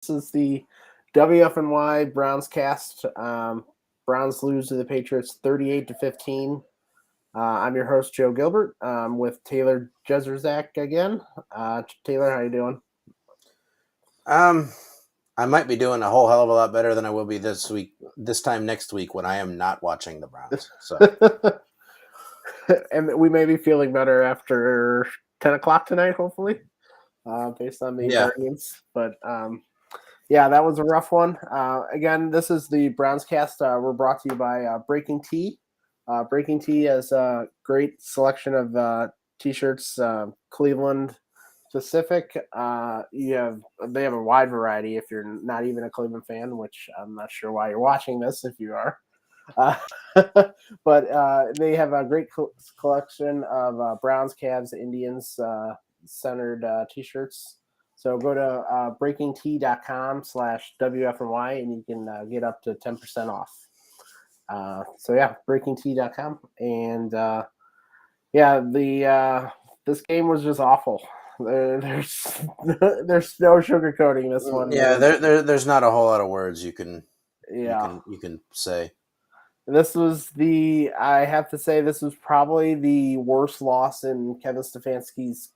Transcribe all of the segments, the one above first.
This is the WFNY BrownsCast. Browns lose to the Patriots 38-15. I'm your host Joe Gilbert with Taylor Jedrzejek again. Taylor, how you doing? Um, I might be doing a whole hell of a lot better than I will be this week. This time next week when I am not watching the Browns. So And we may be feeling better after 10 o'clock tonight, hopefully, based on the yeah, Guardians. But yeah, that was a rough one. Again, this is the BrownsCast. We're brought to you by Breaking Tea. Breaking Tea has a great selection of t-shirts, Cleveland specific. They have a wide variety if you're not even a Cleveland fan, which I'm not sure why you're watching this if you are. Uh, but they have a great collection of Browns, Cavs, Indians centered t-shirts. So go to breakingtea.com/WFNY and you can get up to 10% off. So yeah, breakingtea.com. And yeah, this game was just awful. There's there's no sugarcoating this one. yeah. There's not a whole lot of words you can Yeah. say. I have to say, this was probably the worst loss in Kevin Stefanski's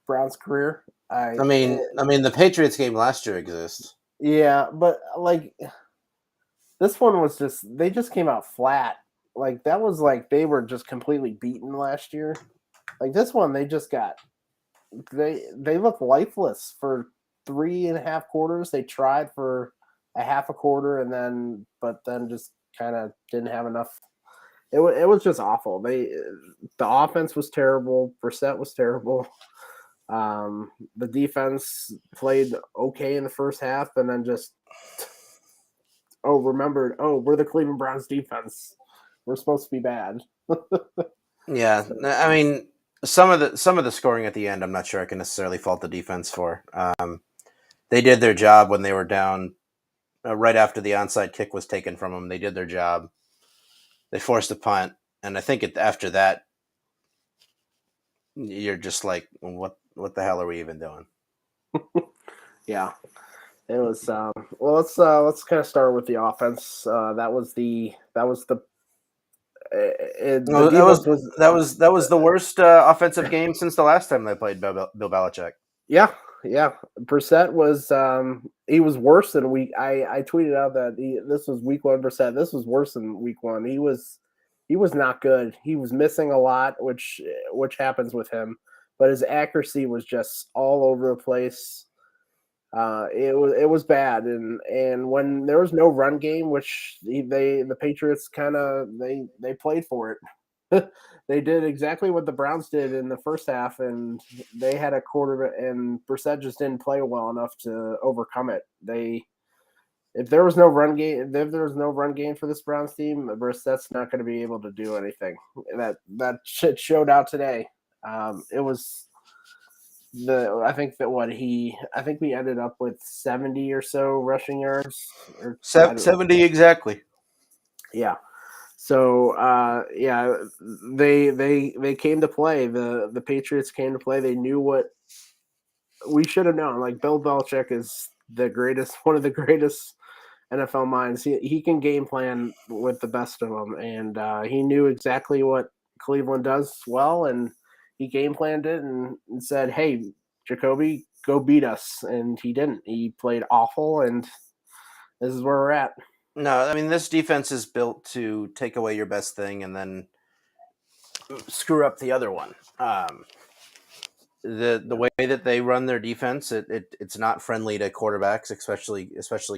Browns career. The Patriots game last year exists. Yeah, but like this one was they just came out flat. Like that was like they were just completely beaten last year. Like this one, they looked lifeless for 3.5 quarters. They tried for a half a quarter but then just kind of didn't have enough. It was just awful. The offense was terrible. Brissett was terrible. The defense played okay in the first half, and then just remembered. Oh, we're the Cleveland Browns defense. We're supposed to be bad. Yeah, I mean some of the scoring at the end, I'm not sure I can necessarily fault the defense for. They did their job when they were down right after the onside kick was taken from them. They did their job. They forced a punt, and I think after that, you're just like, what the hell are we even doing? Yeah, it was. Well, let's kind of start with the offense. The No, defense was. that was the worst offensive game since the last time they played Bill Belichick. Yeah, yeah. Brissett was he was worse than week. I tweeted out that this was week one. Brissett. This was worse than week one. He was not good. He was missing a lot, which happens with him. But his accuracy was just all over the place. It was bad, and when there was no run game, which the Patriots kind of they played for it. They did exactly what the Browns did in the first half, and they had a quarterback, and Brissett just didn't play well enough to overcome it. If there was no run game, if there was no run game for this Browns team, Brissett's not going to be able to do anything. That shit showed out today. It was I think we ended up with 70 or so rushing yards. 70 exactly. Yeah. So yeah, they came to play. The Patriots came to play. They knew what we should have known. Like Bill Belichick is one of the greatest NFL minds. He can game plan with the best of them, and he knew exactly what Cleveland does well, and he game planned it and said, "Hey, Jacoby, go beat us," and he didn't. He played awful, and this is where we're at. No, I mean this defense is built to take away your best thing and then screw up the other one. The way that they run their defense, it's not friendly to quarterbacks, especially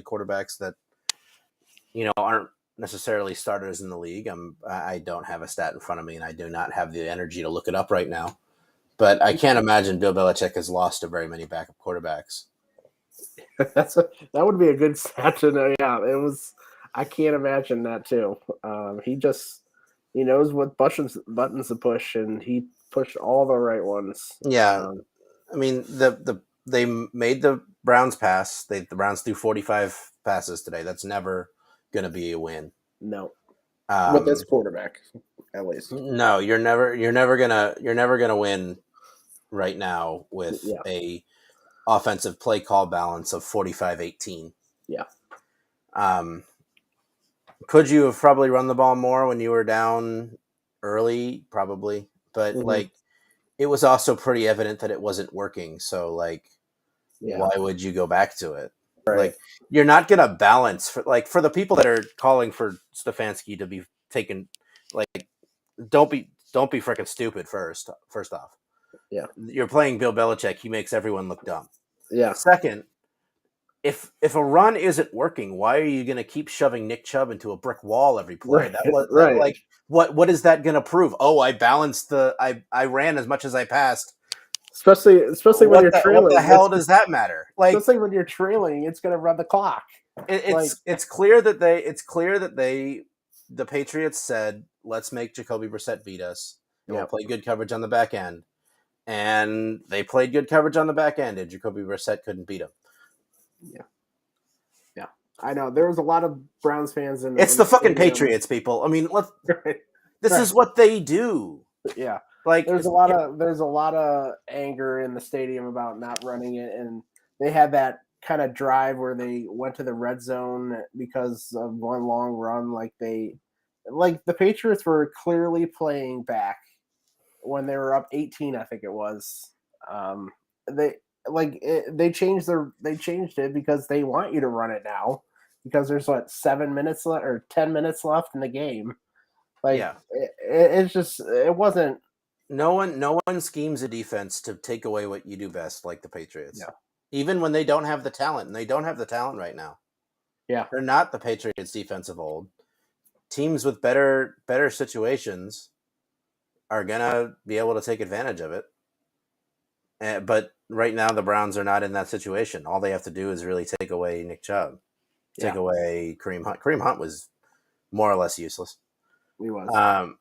quarterbacks that aren't necessarily starters in the league. I don't have a stat in front of me, and I do not have the energy to look it up right now. But I can't imagine Bill Belichick has lost to very many backup quarterbacks. That would be a good stat to know. Yeah, it was. I can't imagine that too. He knows what buttons to push, and he pushed all the right ones. Yeah, I mean they made the Browns pass. The Browns threw 45 passes today. That's never going to be a win. No, with this quarterback, at least. No, you're never gonna win right now with Yeah. a offensive play call balance of 45-18. Yeah. Could you have probably run the ball more when you were down early? Probably. But, like, it was also pretty evident that it wasn't working. So, like, why would you go back to it? Right. Like, you're not going to balance. For the people that are calling for Stefanski to be taken, like, don't be freaking stupid first off. Yeah. You're playing Bill Belichick. He makes everyone look dumb. Yeah. Second, if a run isn't working, why are you going to keep shoving Nick Chubb into a brick wall every play? Right. Like, what is that going to prove? Oh, I balanced I ran as much as I passed. Especially when you're trailing. What the hell does that matter? Like, especially when you're trailing, it's going to run the clock. It's clear that the Patriots said, let's make Jacoby Brissett beat us, and we'll play good coverage on the back end. And they played good coverage on the back end, and Jacoby Brissett couldn't beat him. Yeah. I know. There was a lot of Browns fans in It's the fucking Patriots, people. I mean, this is what they do. Yeah. Like, there's a lot of anger in the stadium about not running it, and they had that kind of drive where they went to the red zone because of one long run. Like the Patriots were clearly playing back when they were up 18, I think it was. They changed it because they want you to run it now because there's 7 minutes left or 10 minutes left in the game. It wasn't. No one schemes a defense to take away what you do best, like the Patriots. Yeah. Even when they don't have the talent, and they don't have the talent right now. Yeah. They're not the Patriots defense of old. Teams with better situations are gonna be able to take advantage of it. But right now the Browns are not in that situation. All they have to do is really take away Nick Chubb. Take away Kareem Hunt. Kareem Hunt was more or less useless. He was.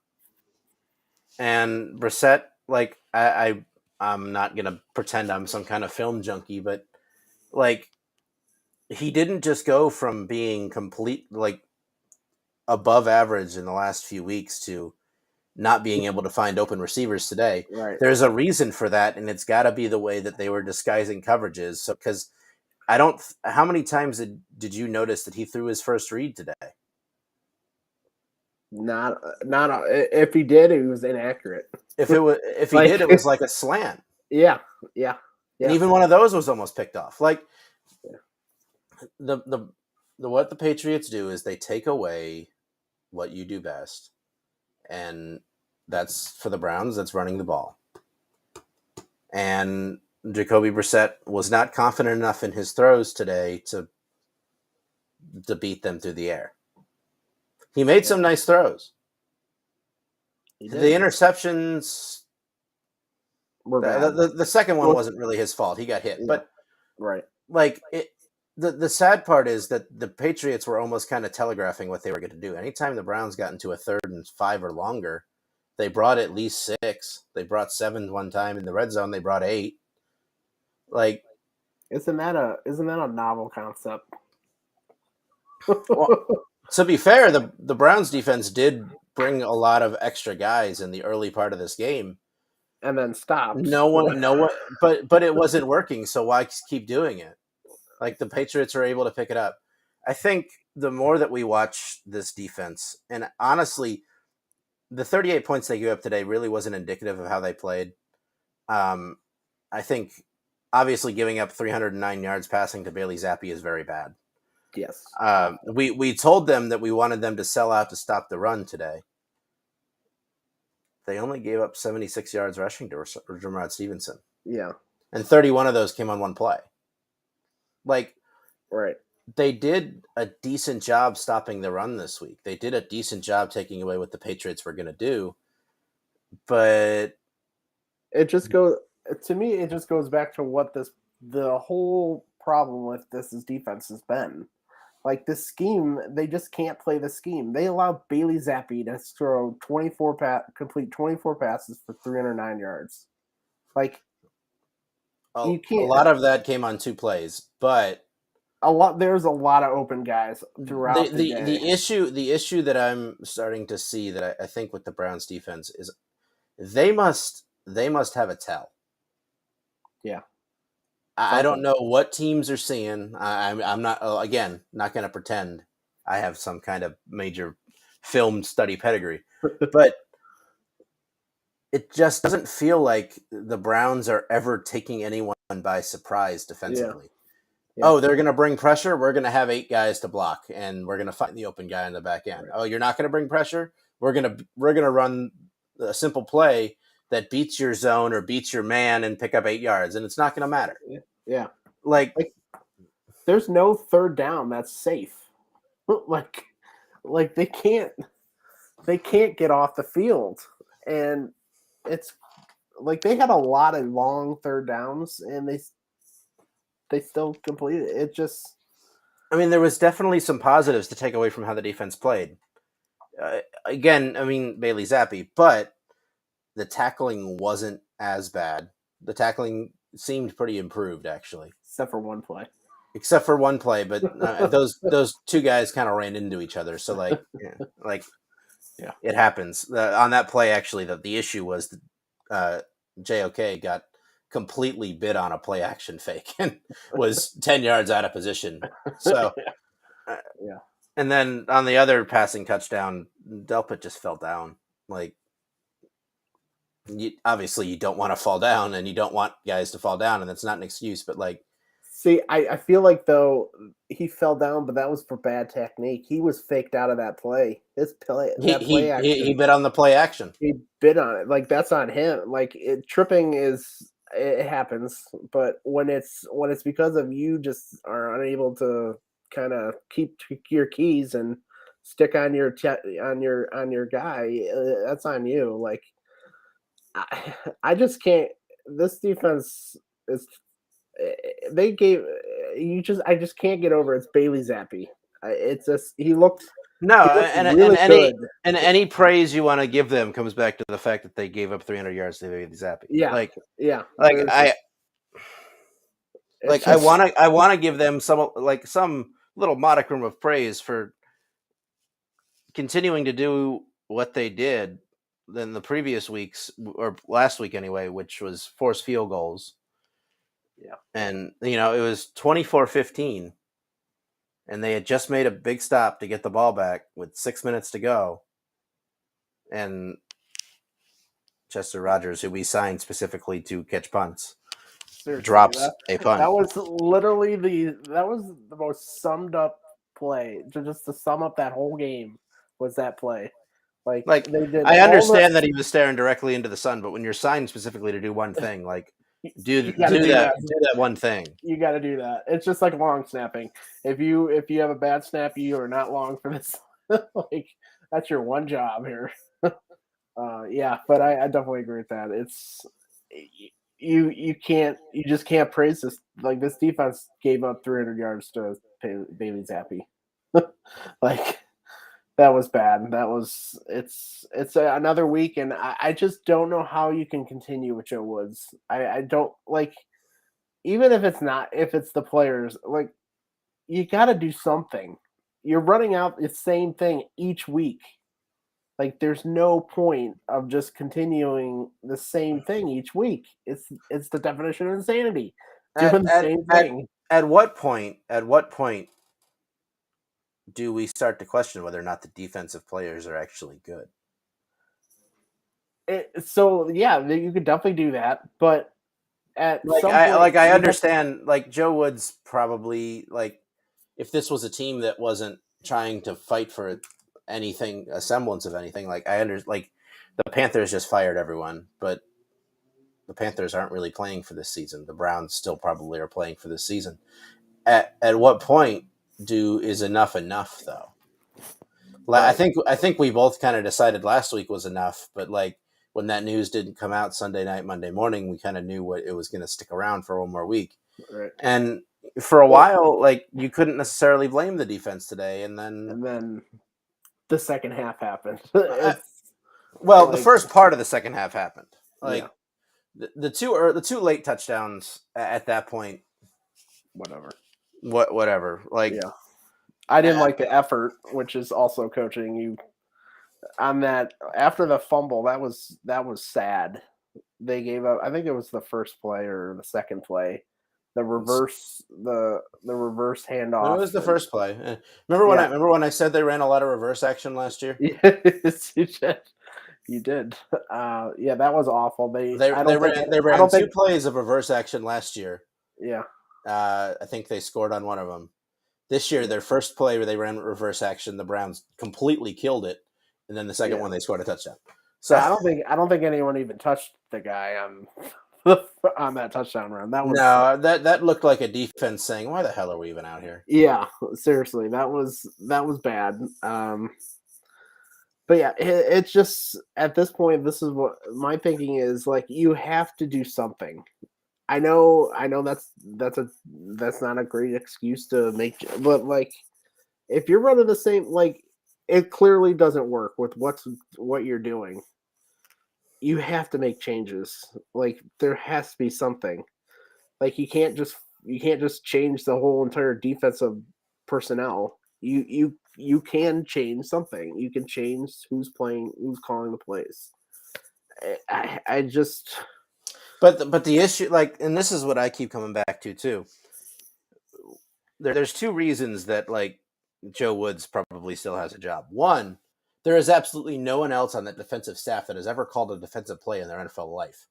And Brissett, like, I'm not gonna pretend I'm some kind of film junkie, but, like, he didn't just go from being complete, like, above average in the last few weeks to not being able to find open receivers today. Right. There's a reason for that, and it's got to be the way that they were disguising coverages. So, because how many times did you notice that he threw his first read today? Not if he did, it was inaccurate. If he did, it was like a slant. Yeah. And even one of those was almost picked off. Like, what the Patriots do is they take away what you do best, and that's for the Browns. That's running the ball. And Jacoby Brissett was not confident enough in his throws today to beat them through the air. He made some nice throws. The interceptions were bad. The second one wasn't really his fault. He got hit. Yeah. But like the sad part is that the Patriots were almost kind of telegraphing what they were going to do. Anytime the Browns got into a 3rd and 5 or longer, they brought at least 6. They brought 7 one time in the red zone. They brought 8. Like, isn't that a novel concept? Well, to be fair, the Browns defense did bring a lot of extra guys in the early part of this game, and then stopped. No one, but it wasn't working. So why keep doing it? Like, the Patriots are able to pick it up. I think the more that we watch this defense, and honestly, the 38 points they gave up today really wasn't indicative of how they played. I think obviously giving up 309 yards passing to Bailey Zappi is very bad. Yes. We told them that we wanted them to sell out to stop the run today. They only gave up 76 yards rushing to Jamar Stevenson. Yeah. And 31 of those came on one play. Like, right. They did a decent job stopping the run this week. They did a decent job taking away what the Patriots were going to do. But it just goes back to what the whole problem with this defense has been. Like, this scheme, they just can't play the scheme. They allowed Bailey Zappi to throw complete 24 passes for 309 yards. Like, you can't. A lot of that came on 2 plays, but there's a lot of open guys throughout the day. The issue that I'm starting to see that I think with the Browns defense is they must have a tell. Yeah. I don't know what teams are seeing. I'm not, again, not going to pretend I have some kind of major film study pedigree, but it just doesn't feel like the Browns are ever taking anyone by surprise defensively. Yeah. Oh, they're going to bring pressure. We're going to have 8 guys to block, and we're going to find the open guy in the back end. Right. Oh, you're not going to bring pressure. We're going to run a simple play that beats your zone or beats your man and pick up 8 yards, and it's not going to matter. Yeah. Like there's no third down that's safe. Like they can't get off the field, and it's like they had a lot of long third downs, and they still completed it. It just, I mean, there was definitely some positives to take away from how the defense played. Again, I mean, Bailey Zappi, but the tackling wasn't as bad. The tackling seemed pretty improved, actually, except for one play. But those 2 guys kind of ran into each other. So yeah, it happens. On that play, actually, the issue was JOK got completely bit on a play action fake and was 10 yards out of position. So yeah. And then on the other passing touchdown, Delpit just fell down. Like, obviously you don't want to fall down, and you don't want guys to fall down, and that's not an excuse. But see, I feel like though he fell down, but that was for bad technique. He was faked out of that play. He bit on the play action. He bit on it. Like, that's on him. Like, tripping it happens, but when it's because of you just are unable to kind of keep your keys and stick on your guy, that's on you. Like, I just can't. This defense is. I just can't get over it's Bailey Zappi. It's just he looked really good. Any praise you want to give them comes back to the fact that they gave up 300 yards to Bailey Zappi. Yeah, I want to give them some little modicum of praise for continuing to do what they did than the previous weeks, or last week anyway, which was force field goals. Yeah. And, it was 24-15, and they had just made a big stop to get the ball back with 6 minutes to go. And Chester Rogers, who we signed specifically to catch punts, drops a punt. That was literally the most summed up play. Just to sum up that whole game was that play. Like they did. I understand that he was staring directly into the sun, but when you're signed specifically to do one thing, do that one thing. You got to do that. It's just like long snapping. If you have a bad snap, you are not long for this. That's your one job here. Yeah, but I definitely agree with that. It's you just can't praise this. Like, this defense gave up 300 yards to Bailey Zappi. That was bad. It's another week, and I just don't know how you can continue with Joe Woods. I don't even if it's the players, you got to do something. You're running out the same thing each week. There's no point of just continuing the same thing each week. It's the definition of insanity. Doing the same thing. At what point do we start to question whether or not the defensive players are actually good? So yeah, you could definitely do that, but at some point, I understand. Joe Woods probably, if this was a team that wasn't trying to fight for anything, a semblance of anything, the Panthers just fired everyone, but the Panthers aren't really playing for this season. The Browns still probably are playing for this season. At what point is enough though? Right. I think we both kind of decided last week was enough, but when that news didn't come out Sunday night, Monday morning, we kind of knew what it was going to stick around for one more week. Right. And for a while, you couldn't necessarily blame the defense today, and then the second half happened. The first part of the second half happened. The two late touchdowns at that point. Whatever. I didn't like the effort, which is also coaching you on that after the fumble. That was sad. They gave up. I think it was the first play or the second play. the reverse handoff. It was the first play. Remember when I said they ran a lot of reverse action last year? Yes, you did. Yeah, that was awful. They I ran don't two think. plays of reverse action last year. Yeah, I think they scored on one of them. This year, their first play where they ran reverse action, the Browns completely killed it, and then the second one they scored a touchdown. So I don't think anyone even touched the guy on on that touchdown run. That was that looked like a defense saying, "Why the hell are we even out here?" yeah, seriously, that was bad. But yeah, it's just at this point, this is what my thinking is. Like, you have to do something. I know that's not a great excuse to make, but like, if you're running the same, like, it clearly doesn't work with what you're doing. You have to make changes. Like, there has to be something. Like, you can't just change the whole entire defensive personnel. You can change something. You can change who's playing, who's calling the plays. I just But the issue, like, and this is what I keep coming back to too. There's two reasons that like Joe Woods probably still has a job. One, there is absolutely no one else on that defensive staff that has ever called a defensive play in their NFL life.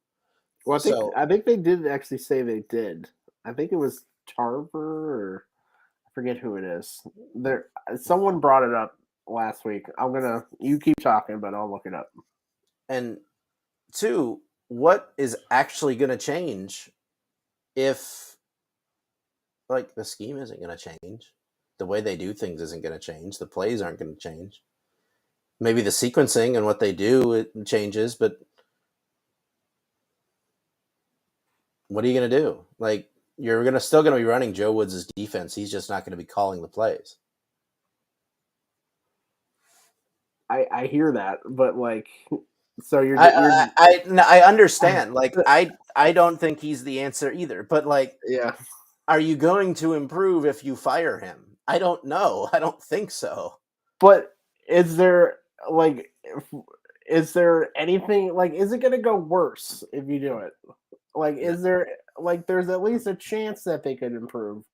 well, So I think they did actually say they did. I think it was Tarver, or I forget who it is. There, someone brought it up last week. You keep talking, but I'll look it up. and two, what is actually going to change if like the scheme isn't going to change, the way they do things isn't going to change, the plays aren't going to change. Maybe the sequencing and what they do it changes, but what are you going to do? Like, you're still going to be running Joe Woods' defense. He's just not going to be calling the plays. I hear that, but like, so I understand. Like, I don't think he's the answer either. But like, yeah. are you going to improve if you fire him? I don't know. I don't think so. But is there like, is there anything like? Is it going to go worse if you do it? Like, is there like? There's at least a chance that they could improve.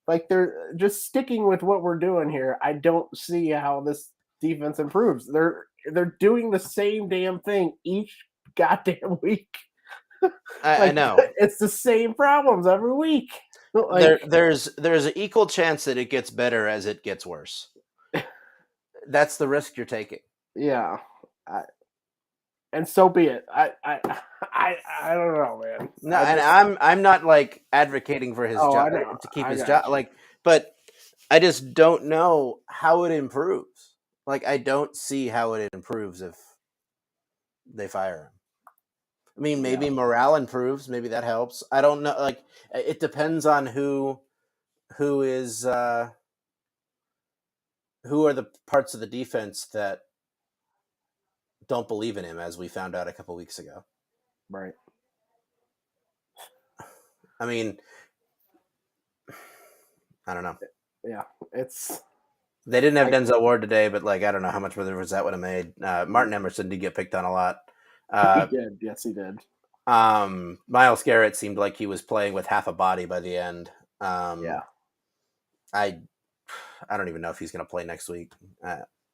Like, they're just sticking with what we're doing here. I don't see how this defense improves. They're doing the same damn thing each goddamn week. I know. It's the same problems every week. Like, there's an equal chance that it gets better as it gets worse. That's the risk you're taking. yeah, and so be it. I don't know, man. No, and I'm not like advocating for his job to keep his job. Like, but I just don't know how it improves. Like, I don't see how it improves if they fire him. I mean, maybe morale improves. Maybe that helps. I don't know. Like, it depends on who is who are the parts of the defense that don't believe in him, as we found out a couple weeks ago. Right. I mean, I don't know. Yeah, they didn't have Denzel Ward today, but like, I don't know how much difference that would have made. Martin Emerson did get picked on a lot. He did. Yes, he did. Myles Garrett seemed like he was playing with half a body by the end. Yeah. I don't even know if he's going to play next week.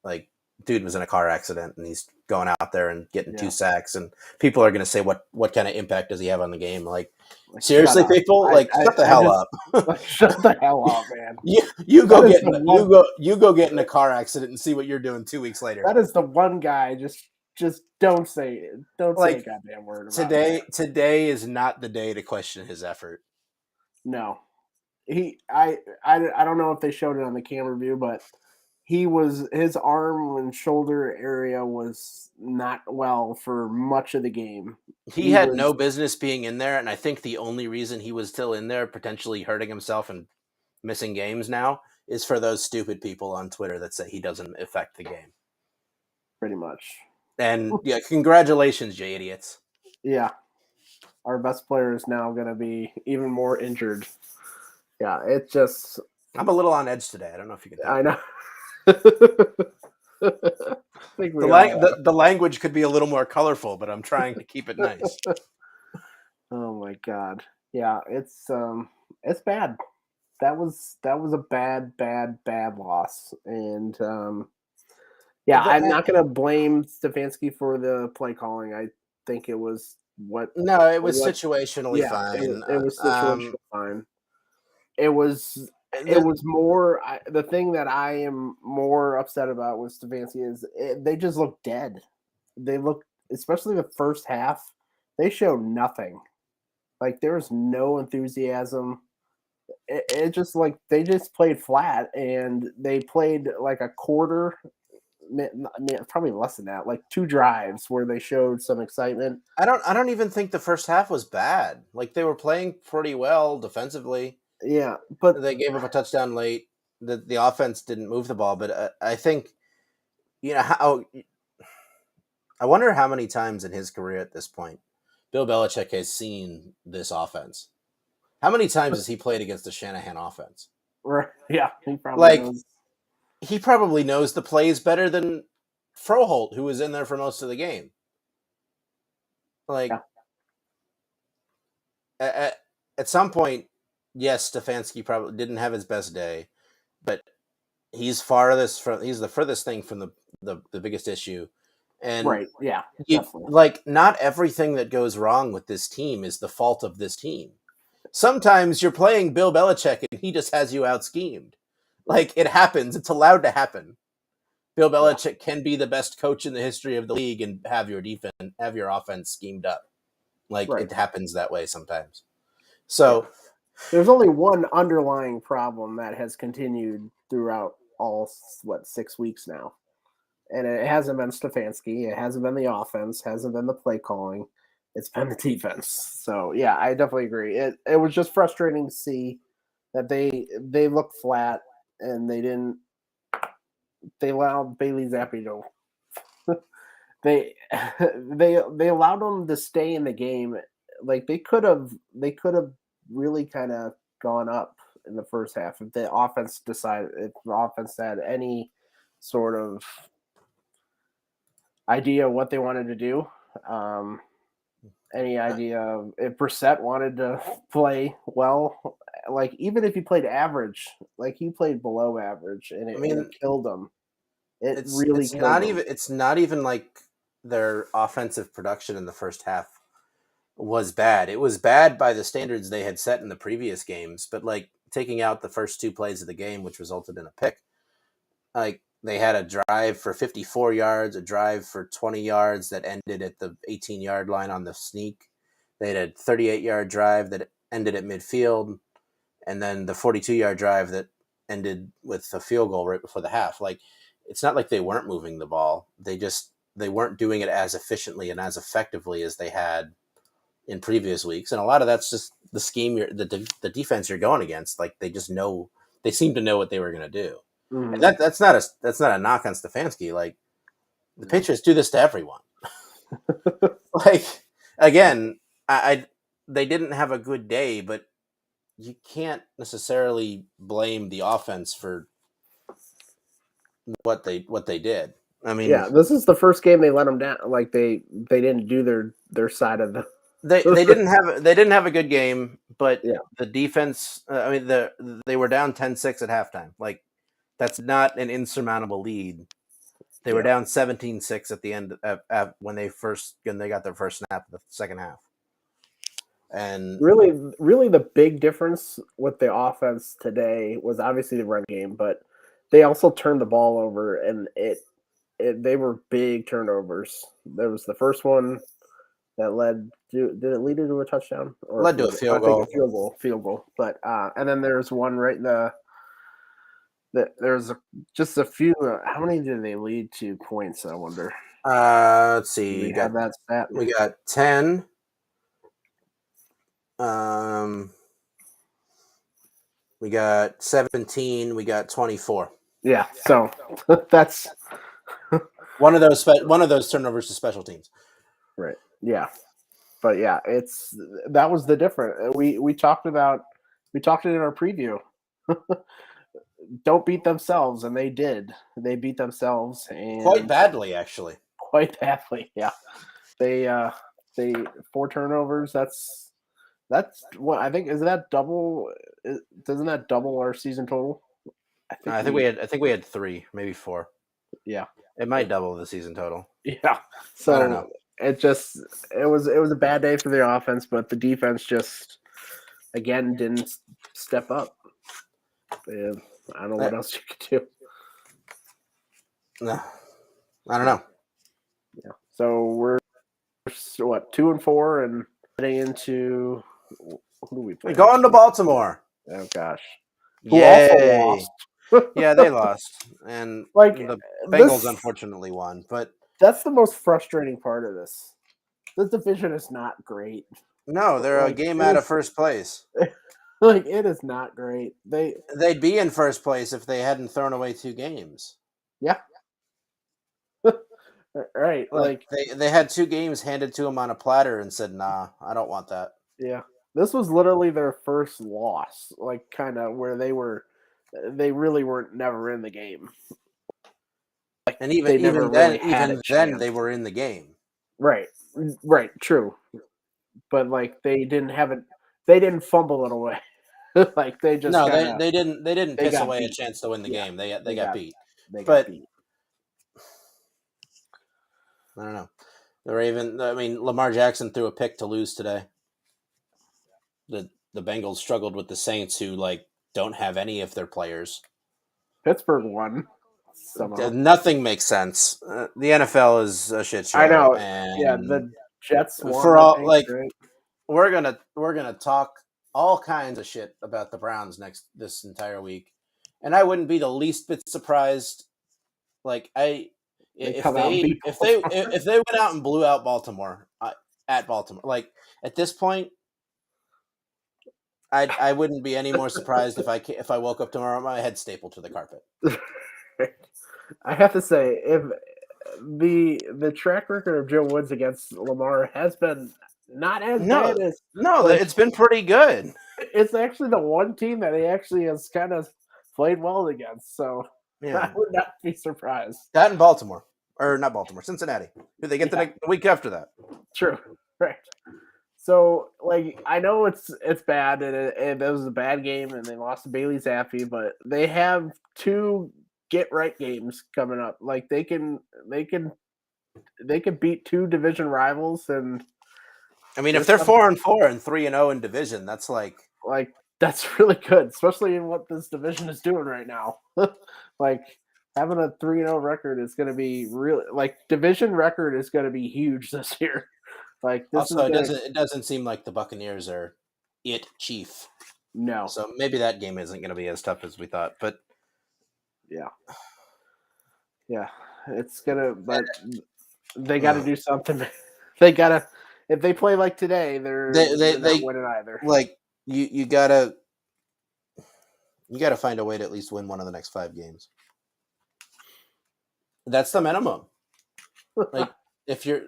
Like, dude was in a car accident and he's going out there and getting 2 sacks, and people are going to say, what kind of impact does he have on the game? Like seriously, people, shut the hell up. Shut the hell up, man. You go get in a car accident and see what you're doing 2 weeks later. That is the one guy. Just don't say a goddamn word about it. Today is not the day to question his effort. No. I don't know if they showed it on the camera view, but his arm and shoulder area was not well for much of the game. He had no business being in there, and I think the only reason he was still in there, potentially hurting himself and missing games now, is for those stupid people on Twitter that say he doesn't affect the game. Pretty much. And yeah, congratulations, you idiots. Yeah. Our best player is now going to be even more injured. Yeah, it just... I'm a little on edge today. I don't know if you can tell. I know. The language could be a little more colorful, but I'm trying to keep it nice. Oh my God. Yeah, it's bad. That was a bad loss, and yeah, I'm not gonna blame Stefanski for the play calling. I think it was No, it was what situationally yeah, fine. it was situational fine. It was it The, was more the thing that I am more upset about with Stefanski is they just look dead. They look, especially the first half, they showed nothing. Like there was no enthusiasm. It just like they just played flat and they played like a quarter. I mean, probably less than that, like 2 drives where they showed some excitement. I don't even think the first half was bad. Like they were playing pretty well defensively. Yeah, but They gave up a touchdown late. The offense didn't move the ball, but I think how I wonder how many times in his career at this point Bill Belichick has seen this offense. How many times has he played against the Shanahan offense? yeah, he probably Like knows. he probably knows the plays better than Froholt, who was in there for most of the game. Like Yeah, at some point, yes, Stefanski probably didn't have his best day, but he's the furthest thing from the biggest issue. And right. Yeah, definitely. like not everything that goes wrong with this team is the fault of this team. Sometimes you're playing Bill Belichick and he just has you out schemed. Like it happens. It's allowed to happen. Bill Yeah, Belichick can be the best coach in the history of the league and have your offense schemed up. Like right. it happens that way sometimes. Yeah. So There's only one underlying problem that has continued throughout all 6 weeks now, and it hasn't been Stefanski. It hasn't been the offense. Hasn't been the play calling. It's been the defense. So yeah, I definitely agree. It was just frustrating to see that they looked flat and they allowed Bailey Zappi to they they allowed him to stay in the game. Like they could have really kind of gone up in the first half if the offense had any sort of idea what they wanted to do. Um, any idea of if Brissett wanted to play well, like even if he played average, like he played below average, and I it mean, killed him. It it's really it's killed not him. even like their offensive production in the first half was bad. It was bad by the standards they had set in the previous games, but like taking out the first 2 plays of the game, which resulted in a pick, like they had a drive for 54 yards, a drive for 20 yards that ended at the 18-yard line on the sneak. They had a 38-yard drive that ended at midfield, and then the 42-yard drive that ended with a field goal right before the half. Like it's not like they weren't moving the ball. They weren't doing it as efficiently and as effectively as they had in previous weeks, and a lot of that's just the scheme, the defense you're going against. Like they seem to know what they were going to do, and Mhm. that's not a knock on Stefanski. Like the No. Patriots do this to everyone. Like again, I they didn't have a good day, but you can't necessarily blame the offense for what they did. I mean, Yeah, this is the first game they let them down. Like they didn't do their side of the. they didn't have a good game, but Yeah, the defense. I mean, they were down 10-6 at halftime. Like that's not an insurmountable lead. They were yeah. down 17-6 at the end when they got their first snap of the second half. And Really, the big difference with the offense today was obviously the run game, but they also turned the ball over, and they were big turnovers. There was the first one that led to did it lead into a touchdown or a led to a field goal? I field think a goal. field goal. But and then there's one right in there's just a few. How many did they lead to points? I wonder. Let's Do see. we have that stat? We got 10. Um, we got 17. We got 24. Yeah. So that's One of those turnovers to special teams. right. Yeah. But yeah, that was the difference. We talked it in our preview. Don't beat themselves, and they did. They beat themselves Quite and badly, actually. quite badly. Yeah, they they 4 turnovers. That's what I think. Is that double? Doesn't that double our season total? I think we had 3, maybe 4. Yeah, It might double the season total. yeah. I don't know. So it was a bad day for the offense, but the defense just again didn't step up. Yeah, I don't know what else you could do. No, I don't know. Yeah. So we're what 2-4 and heading into who do we play? We're going to Baltimore. Oh gosh, who also Yay! lost. Yeah, they lost, and Like the Bengals this, unfortunately won. But that's the most frustrating part of this. This division is not great. no, they're a Like game it out of is, first place. like it is not great. They'd be in first place if they hadn't thrown away 2 games. Yeah, right. Like Like they had 2 games handed to them on a platter and said, "Nah, I don't want that." yeah, this was literally their first loss. Like kind of where they really weren't never in the game. And They never really had a even then, chance. they were in the game. Right, right, true. But like they didn't have it. They didn't fumble it away. Like they just No, kind of they didn't they piss got away a beat. chance to win the Yeah, game. They they got got beat. they got But beat. I don't know. I mean, Lamar Jackson threw a pick to lose today. The Bengals struggled with the Saints, who don't have any of their players. Pittsburgh won somehow. Nothing makes sense. The NFL is a shit I show, know. Yeah, and the Jets won. for I all think. Right? we're gonna talk all kinds of shit about the Browns this entire week, and I wouldn't be the least bit surprised. Like I, They come out and beat if they went out and blew out Baltimore at Baltimore, like at this point, I wouldn't be any more surprised if I woke up tomorrow my head stapled to the carpet. I have to say, if the track record of Joe Woods against Lamar has been not as bad as No, like it's been pretty good. it's actually the one team that he actually has kind of played well against. So I Yeah, would not be surprised. that in Baltimore or not Baltimore, Cincinnati. Who they get Yeah. the week after that? True, right? So like I know it's bad and it was a bad game and they lost to Bailey Zappi, but they have 2 get right games coming up. Like they can beat 2 division rivals and I mean, if they're 4-4 and 3-0 in division, that's like that's really good, especially in what this division is doing right now. Like having a 3-0 record is going to be really like division record is going to be huge this year. Like this also is going to it doesn't seem like the Buccaneers are it chief. no. So maybe that game isn't going to be as tough as we thought. But Yeah. Yeah. It's going to but they got to do something. They got to if they play like today, they're not winning either. Like you gotta find a way to at least win one of the next 5 games. That's the minimum. Like if you're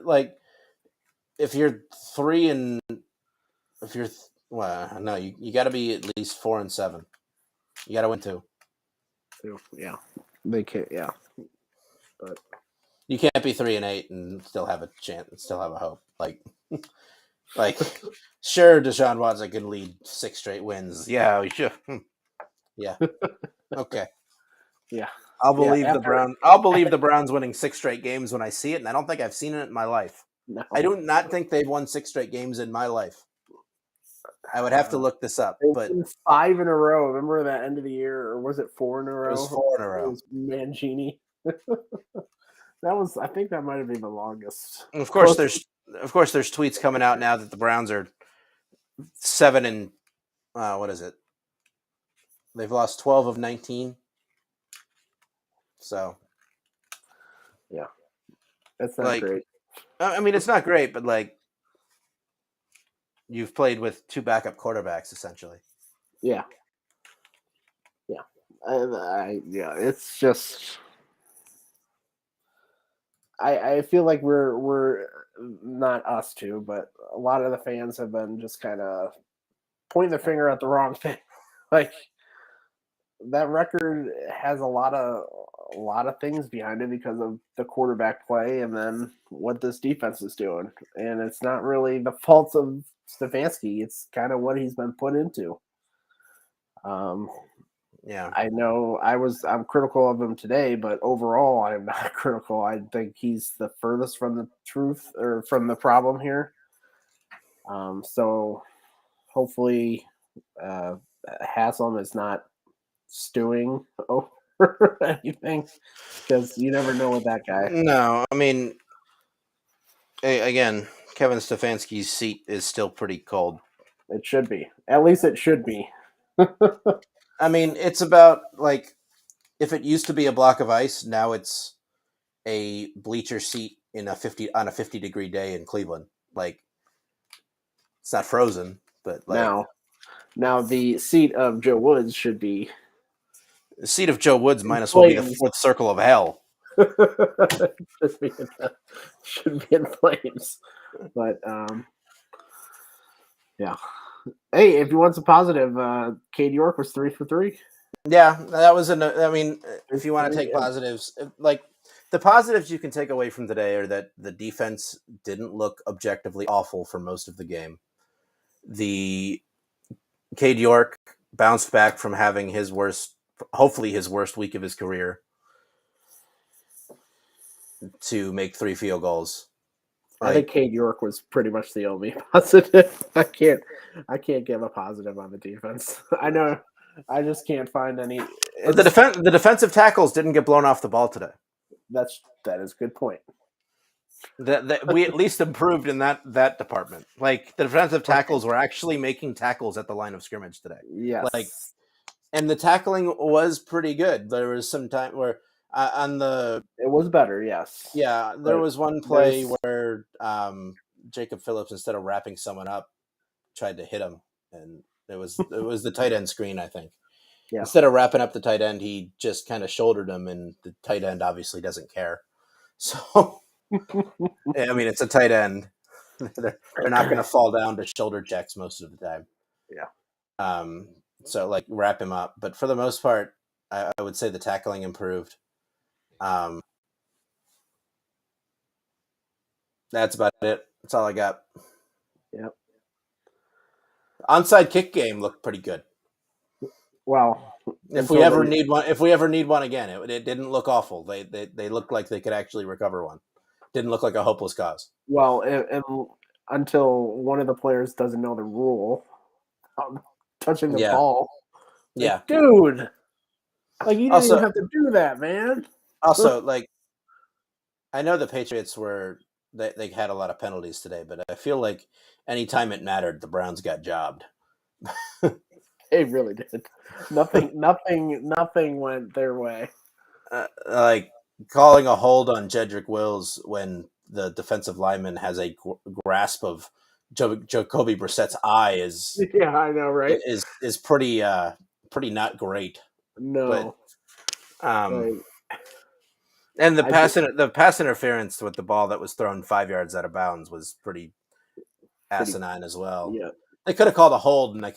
3 and if you're well, no, you got to be at least 4-7. You got to win 2. Yeah, they can't. Yeah, but you can't be 3-8 and still have a chance and still have a hope. Like sure, Deshaun Watson can lead 6 straight wins. Yeah, we should. Yeah. Okay. Yeah. I'll believe the Browns winning 6 straight games when I see it, and I don't think I've seen it in my life. No. I do not think they've won 6 straight games in my life. I would have to look this up, but 5 in a row. Remember that end of the year, or was it 4 in a row? It was 4 in a row. It was Mangini. I think that might have been the longest. And of course, there's tweets coming out now that the Browns are 7 and what is it? They've lost 12 of 19. So, yeah, that's not great. I mean, it's not great, but you've played with 2 backup quarterbacks essentially. Yeah, yeah, yeah. It's just I feel like we're not us two, but a lot of the fans have been just kind of pointing their finger at the wrong thing. Like that record has a lot of a lot of things behind it because of the quarterback play and then what this defense is doing. And it's not really the fault of Stefanski. It's kind of what he's been put into. Yeah. I know I'm critical of him today, but overall I'm not critical. I think he's the furthest from the truth or from the problem here. So hopefully Haslam is not stewing over anything because you never know with that guy. No, I mean, again, Kevin Stefanski's seat is still pretty cold. It should be. At least it should be. I mean, it's about like if it used to be a block of ice, now it's a bleacher seat in a 50-degree day in Cleveland. Like it's not frozen, but like Now the seat of Joe Woods should be the seat of Joe Woods might as well be the fourth circle of hell. should be in flames. But yeah. Hey, if you want some positive, Cade York was 3 for 3. Yeah, that was I mean, if you want to take positives, like the positives you can take away from today are that the defense didn't look objectively awful for most of the game. The Cade York bounced back from having hopefully his worst week of his career, to make 3 field goals. I think Cade York was pretty much the only positive. I can't give a positive on the defense. I know. I just can't find any. The defensive tackles didn't get blown off the ball today. That is a good point. That we at least improved in that department. Like the defensive tackles were actually making tackles at the line of scrimmage today. Yes. And the tackling was pretty good. There was some time where it was better. Yes. Yeah, there was one play where Jacob Phillips, instead of wrapping someone up, tried to hit him, and it was the tight end screen, I think. Yeah. Instead of wrapping up the tight end, he just kind of shouldered him, and the tight end obviously doesn't care. So, I mean, it's a tight end. They're not going to fall down to shoulder checks most of the time. Yeah. So, like, wrap him up. But for the most part, I would say the tackling improved. That's about it. That's all I got. Yep. Onside kick game looked pretty good. Well, if we ever need one again, it didn't look awful. They looked like they could actually recover one. Didn't look like a hopeless cause. Well, and until one of the players doesn't know the rule, touching the ball. Like, dude. Like you didn't even have to do that, man. Also, like I know the Patriots they had a lot of penalties today, but I feel like anytime it mattered, the Browns got jobbed. They really did. Nothing went their way. Like calling a hold on Jedrzejek Wills when the defensive lineman has a grasp of Jacoby Brissett's eye is I know, right? Is pretty not great. No, but, and the pass interference with the ball that was thrown 5 yards out of bounds was pretty asinine as well. Yeah, they could have called a hold, and I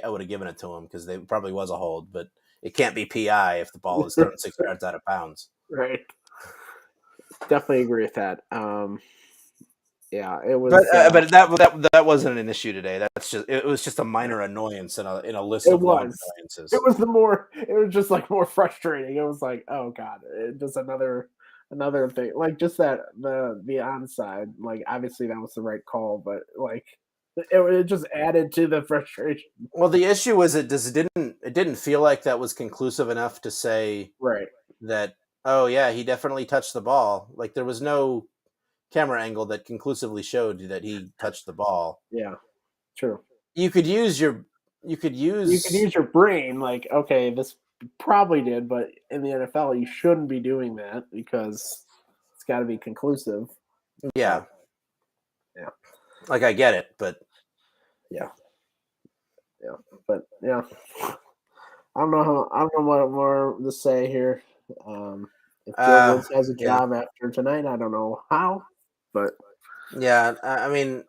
would have given it to him because they probably was a hold, but it can't be PI if the ball is thrown 6 yards out of bounds. Right. Definitely agree with that. Yeah, it was. But that wasn't an issue today. It was just a minor annoyance in a list of large annoyances. It was just like more frustrating. It was like, oh god, just another thing. Like just that the onside. Like obviously that was the right call, but like it just added to the frustration. Well, the issue was it didn't feel like that was conclusive enough to say that. Oh yeah, he definitely touched the ball. Like there was no camera angle that conclusively showed that he touched the ball. Yeah, true. You could use your brain. Like, okay, this probably did, but in the NFL, you shouldn't be doing that because it's got to be conclusive. Yeah, yeah. Like I get it, but but yeah. I don't know what more to say here. If Joe Woods has a job after tonight, I don't know how, but I mean,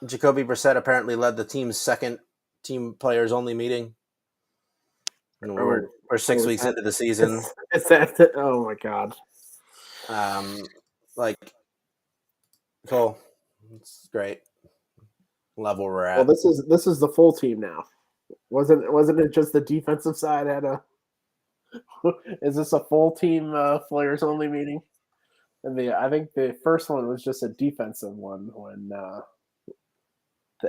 Jacoby Brissett apparently led the team's second team players only meeting, and We're 6 weeks into the season. Oh my god. Like, cool. It's great. Level we're at. Well, this is the full team now. Wasn't it just the defensive side had a? Is this a full team players only meeting? And I think the first one was just a defensive one when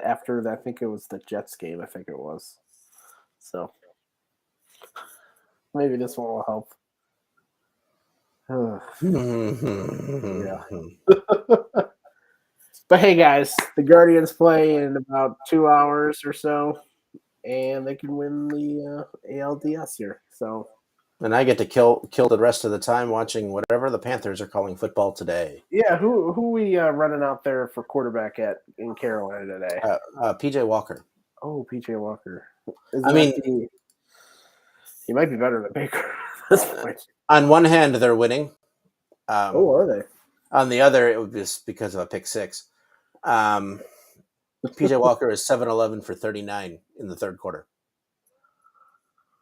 after I think it was the Jets game. I think it was. So maybe this one will help. Yeah. But hey, guys, the Guardians play in about 2 hours or so, and they can win the ALDS here. So, And I get to kill the rest of the time watching whatever the Panthers are calling football today. yeah, who we running out there for quarterback in Carolina today? PJ Walker. Oh, PJ Walker. He might be better than Baker at this point. On one hand, they're winning. Are they? On the other, it would be because of a pick six. PJ Walker is 7-11 for 39 in the third quarter.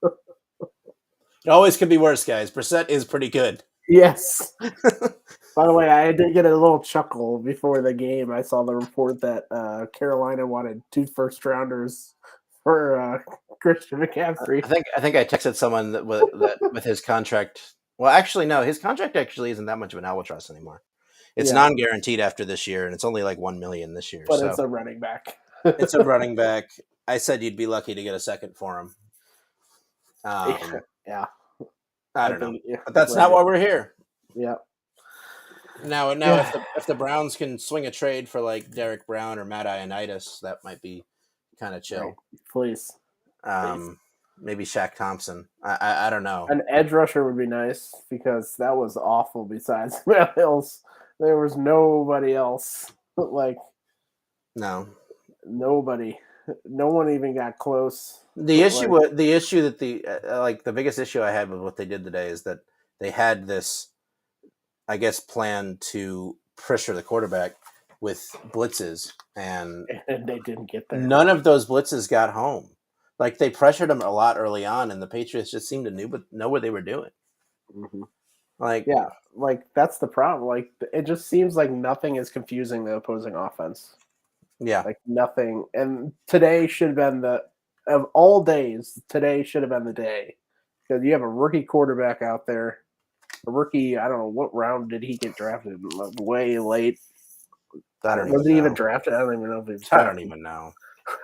It always could be worse, guys. Brissett is pretty good. Yes. By the way, I did get a little chuckle before the game. I saw the report that Carolina wanted 2 first-rounders for Christian McCaffrey. I think I texted someone that with his contract. Well, actually, no. His contract actually isn't that much of an albatross anymore. It's non-guaranteed after this year, and it's only like $1 million this year. But it's a running back. It's a running back. I said you'd be lucky to get a second for him. Yeah. I don't know, but that's not why we're here. Yeah. Now, if the Browns can swing a trade for like Derek Brown or Matt Ioannidis, that might be kind of chill. Right. Please. Maybe Shaq Thompson. I don't know. An edge rusher would be nice because that was awful. Besides Matt Hills, there was nobody else. Like nobody. No one even got close. The issue that the biggest issue I had with what they did today is that they had this, I guess, plan to pressure the quarterback with blitzes, and they didn't get there. None of those blitzes got home. Like, they pressured him a lot early on, and the Patriots just seemed to know what they were doing. Mm-hmm. Like, yeah, like that's the problem. Like, it just seems like nothing is confusing the opposing offense. Yeah, like nothing. And today should have been of all days. Today should have been the day because you have a rookie quarterback out there. A rookie. I don't know what round did he get drafted? Way late. Was he even drafted? I don't even know if he was drafted. I don't even know.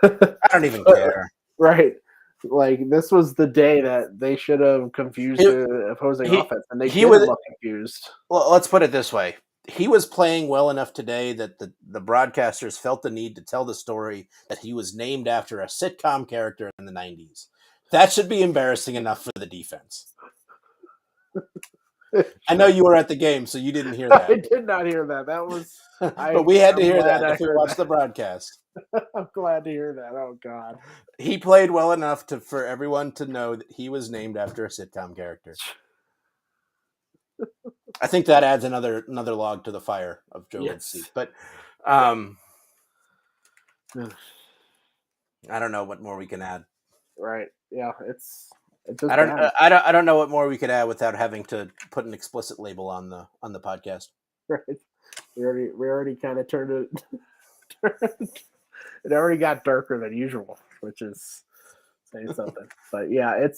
I don't even care. Right. Like, this was the day that they should have confused the opposing offense, and they didn't look confused. Well, let's put it this way. He was playing well enough today that the broadcasters felt the need to tell the story that he was named after a sitcom character in the 90s. That should be embarrassing enough for the defense. I know you were at the game, so you didn't hear that. I did not hear that. That was... but we had to hear that if we watched the broadcast. I'm glad to hear that. Oh, God. He played well enough for everyone to know that he was named after a sitcom character. I think that adds another log to the fire of Joe Wood's seat. But I don't know what more we can add. Right. Yeah, I don't know what more we could add without having to put an explicit label on the podcast. Right. We already kind of turned it. It already got darker than usual, which is saying something. But yeah, it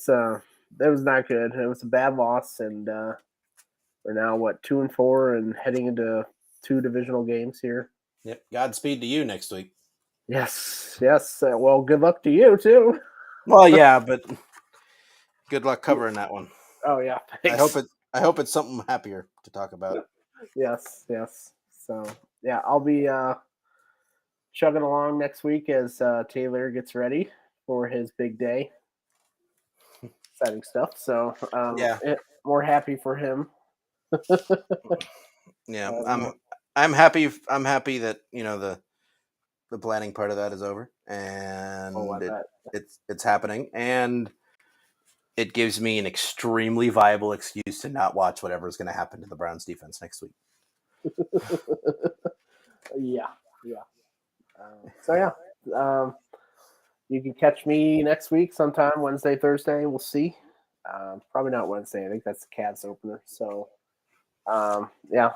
was not good. It was a bad loss, and we're now 2-4 and heading into 2 divisional games here. Yep. Godspeed to you next week. Yes. Well, good luck to you too. Well, yeah, but good luck covering that one. Oh yeah. Thanks. I hope it's something happier to talk about. Yes. So yeah, I'll be chugging along next week as Taylor gets ready for his big day. Exciting stuff. So more happy for him. Yeah, I'm happy. I'm happy that the planning part of that is over, and it's happening, and it gives me an extremely viable excuse to not watch whatever is going to happen to the Browns defense next week. Yeah. You can catch me next week sometime, Wednesday, Thursday. We'll see. Probably not Wednesday. I think that's the Cavs opener. So yeah,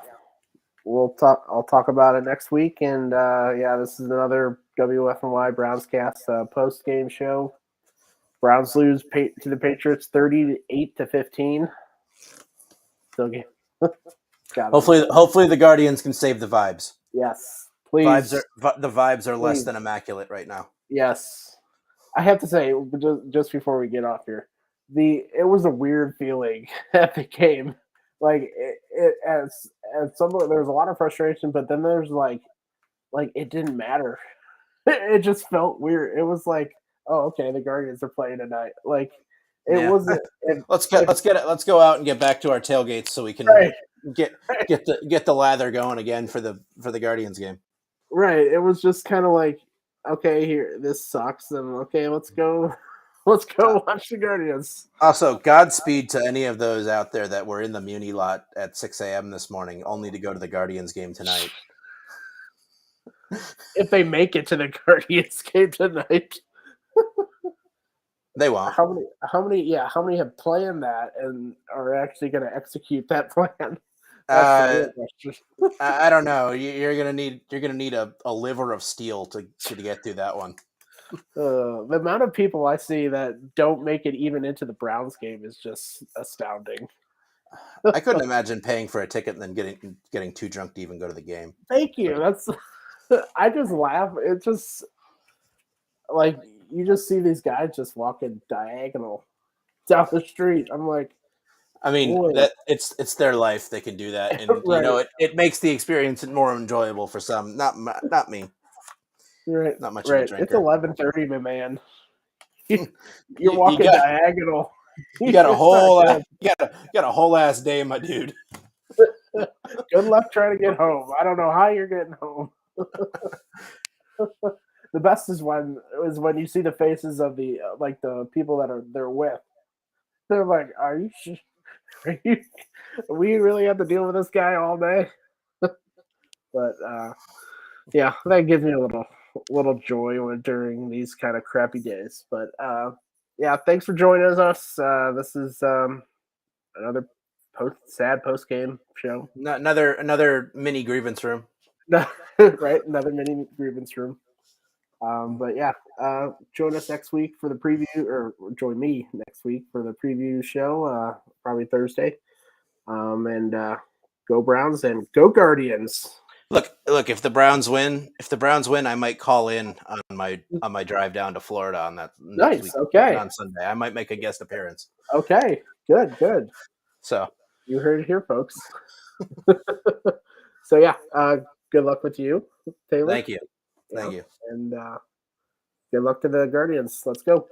I'll talk about it next week. And yeah, this is another WFNY BrownsCast post game show. Browns lose to the Patriots 38-15. Still game. Hopefully the Guardians can save the vibes. Yes, please. The vibes are less than immaculate right now. Yes, I have to say, just before we get off here, it was a weird feeling at the game. Like as some there was a lot of frustration, but then there's like it didn't matter. It just felt weird. It was like, oh, okay, the Guardians are playing tonight. Like it wasn't. Let's go out and get back to our tailgates so we can get the lather going again for the Guardians game. Right. It was just kind of like, okay, here, this sucks. And okay, let's go watch the Guardians. Also, Godspeed to any of those out there that were in the Muni lot at 6 a.m. this morning, only to go to the Guardians game tonight. If they make it to the Guardians game tonight. They won't. How many have planned that and are actually going to execute that plan? I don't know. You're gonna need a liver of steel to get through that one. The amount of people I see that don't make it even into the Browns game is just astounding. I couldn't imagine paying for a ticket and then getting too drunk to even go to the game. Thank you. I just laugh. It's just like you just see these guys just walking diagonal down the street. I'm like, I mean, that it's their life. They can do that, and right. it makes the experience more enjoyable for some. Not me. Right. Not much of a drinker. It's 11:30, my man. You're walking diagonal. You got a whole ass day, my dude. Good luck trying to get home. I don't know how you're getting home. The best is when you see the faces of the the people that they're with. They're like, "Are you sure? We really have to deal with this guy all day?" But yeah, that gives me a little joy during these kind of crappy days. But yeah, thanks for joining us. This is another sad post game show. Another mini grievance room. Right, another mini grievance room. But yeah, join us next week for the preview, or join me next week for the preview show, probably Thursday. And go Browns and go Guardians. Look! If the Browns win, I might call in on my drive down to Florida on that next week. Okay. On Sunday, I might make a guest appearance. Okay, good. So you heard it here, folks. So yeah, good luck with you, Taylor. Thank you. And good luck to the Guardians. Let's go.